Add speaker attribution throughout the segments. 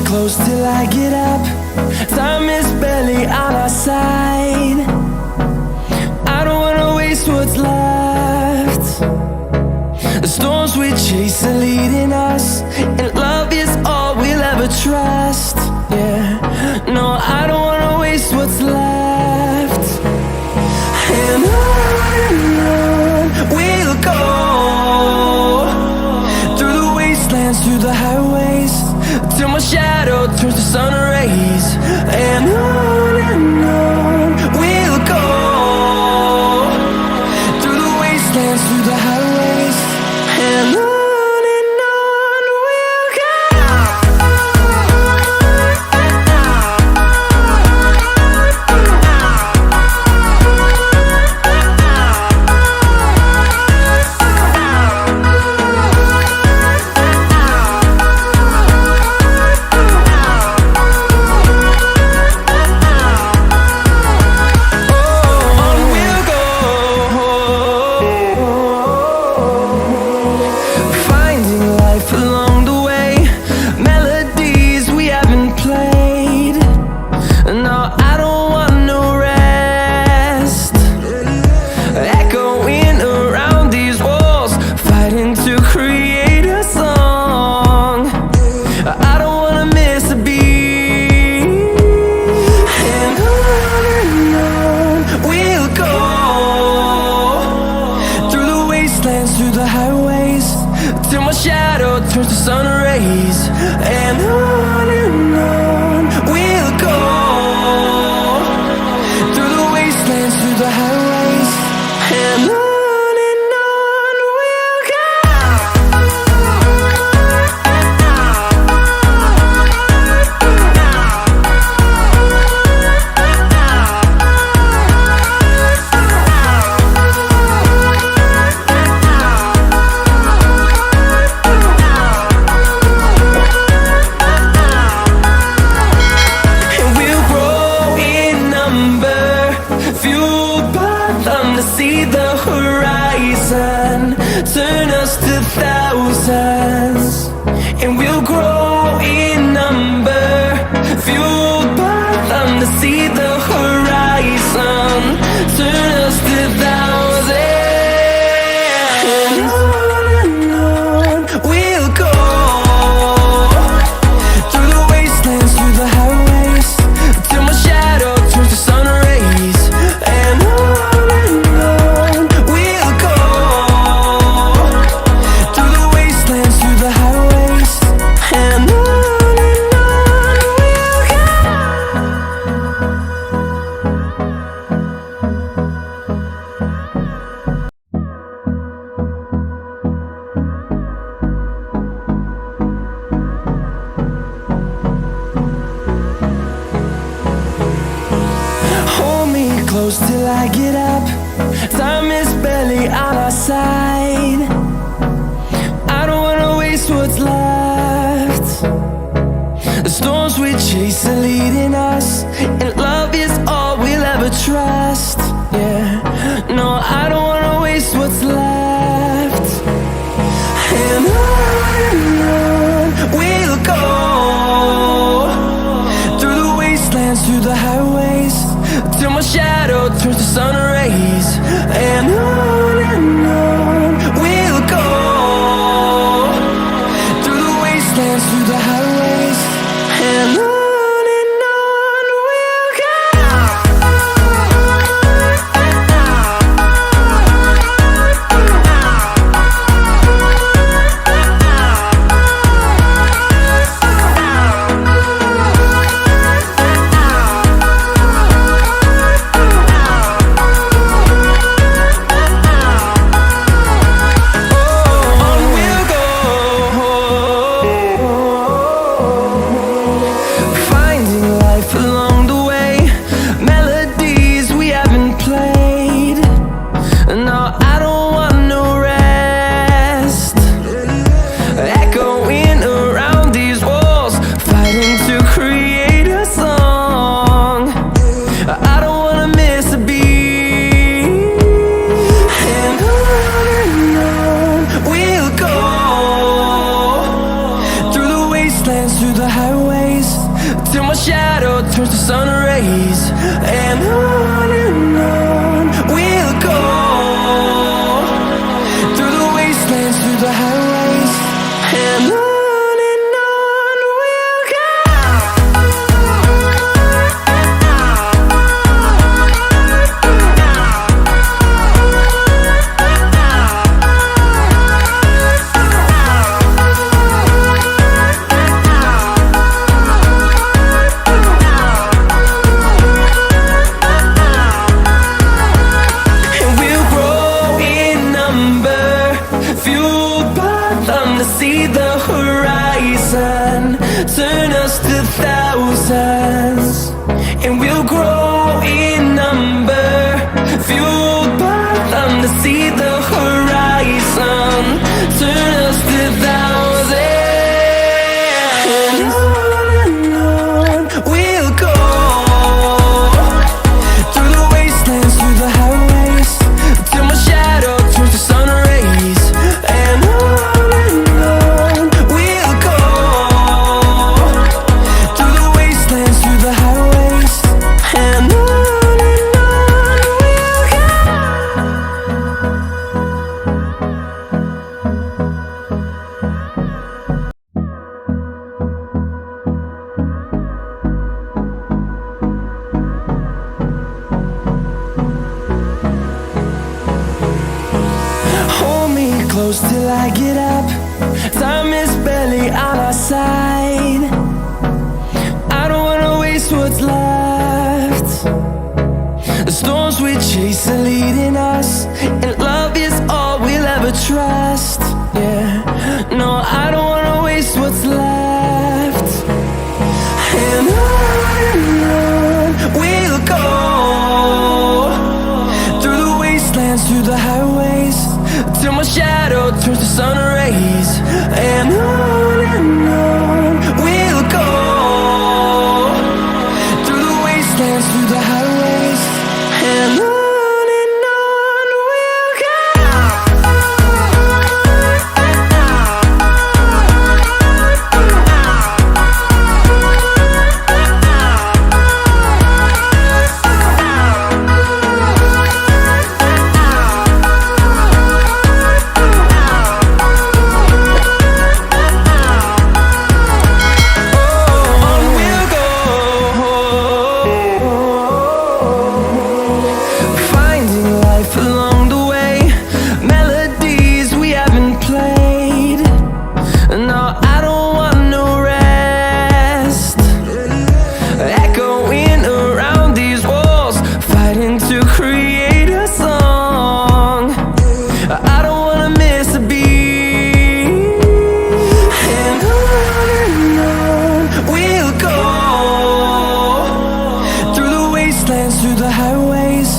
Speaker 1: close till I get up. Time is barely on our side. I don't wanna waste what's left. The storms we chase are leading us, and love is all we'll ever trust. Yeah, no, I don't wanna waste what's left. And on we'll go, through the wastelands, through the highways, till my shadow turns to sun rays. And on we'll go, through the wastelands, through the highways, and on we'll go. Through the highways, till my shadow turns to sun rays. And on we'll go, through the wastelands, through the highways, and on we'll go. See the horizon turn us to thousands, and we'll grow in number, fueled by them. To see the horizon turn us to thousands, and on we'll go, through the wastelands, through the highways, till my shadow turns to sun rays. And close till I get up. Time is barely on our side. I don't wanna waste what's left. The storms we chase are leading us, and love is all we'll ever trust. Yeah, no, I don't wanna waste what's left. And on we'll go, through the wastelands, through the highways, till my shadow turns to sun rays. And on we'll go, through the wastelands, through the highways, and on. till my shadow turns to sun rays. And on we'll go, through the wastelands, through the highways. And on we'll go. And we'll grow in number, fueled by them to see the horizon, turn us to thousands. And we'll grow in number, fueled by them to see the horizon, turn us to thousands. And on we'll go, through the wastelands, through the highways, till my shadow turns to sun rays. And on we'll go, through the wastelands, through the highways. And on we'll go. Hold me close till I get up. Time is barely on our side. I don't wanna waste what's left. The storms we chase are leading us, and love is all we'll ever trust. Yeah, no, I don't wanna waste what's left. And on we'll go, through the wastelands, through the highways, till my shadow turns to sun rays. And on we'll go, through the wastelands, through the highways. And on we'll go. Finding life along the way, melodies we haven't played. No, I don't want no rest. Echoing around these walls, fighting to create a song. I don't wanna miss a beat. And on we'll go, through the wastelands, through the highways,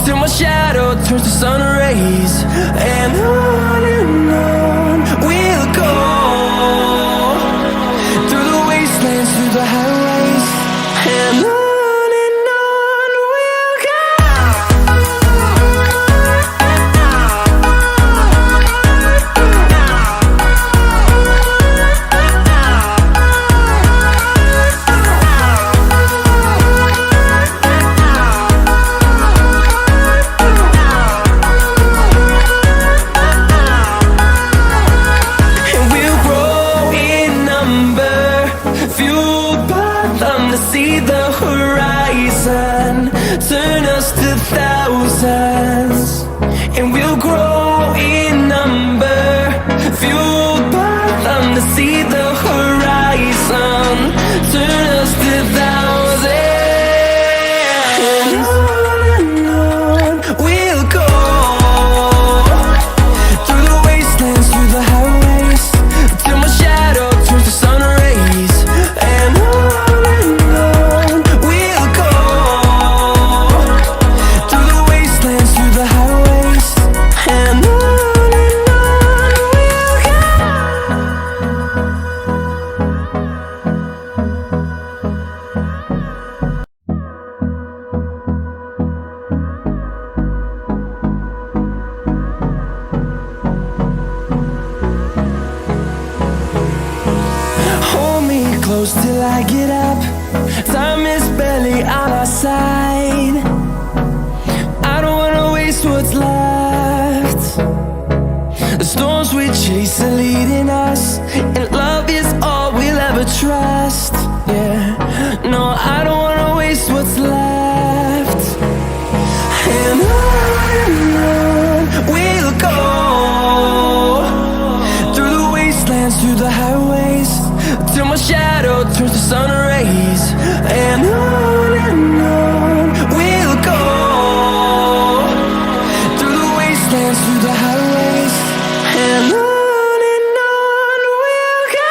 Speaker 1: till my shadow turns to sun rays. And on we'll go, through the wastelands, through the highways. And on we'll go. And we'll grow in number, fueled by them to see the horizon, turn us to thousands. And we'll grow in number, fueled by them to see the horizon, turn us to thousands. And on we'll go, through the wastelands, through the highways, till my shadow turns to sun rays. And on we'll go, through the wastelands, through the highways. And on we'll go. Hold me close till I get up. Time is barely on our side. I don't wanna waste what's left. The storms we chase are leading us, and love is all we'll ever trust. Yeah, no, I don't wanna waste what's left. And on we'll go, through the wastelands, through the highways, till my shadow turns to sun rays. And on we'll go, through the wastelands, through the highways, and on we'll go.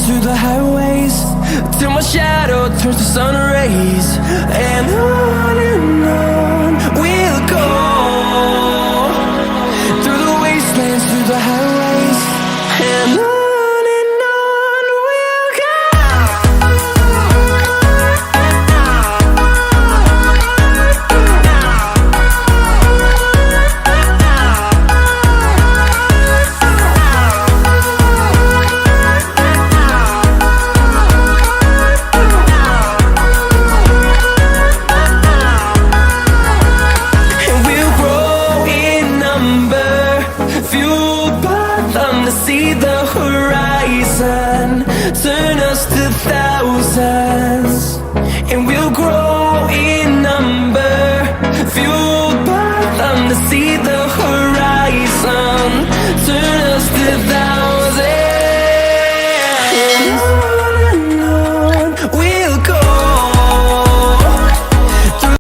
Speaker 1: Through the highways, till my shadow turns to sun rays. And on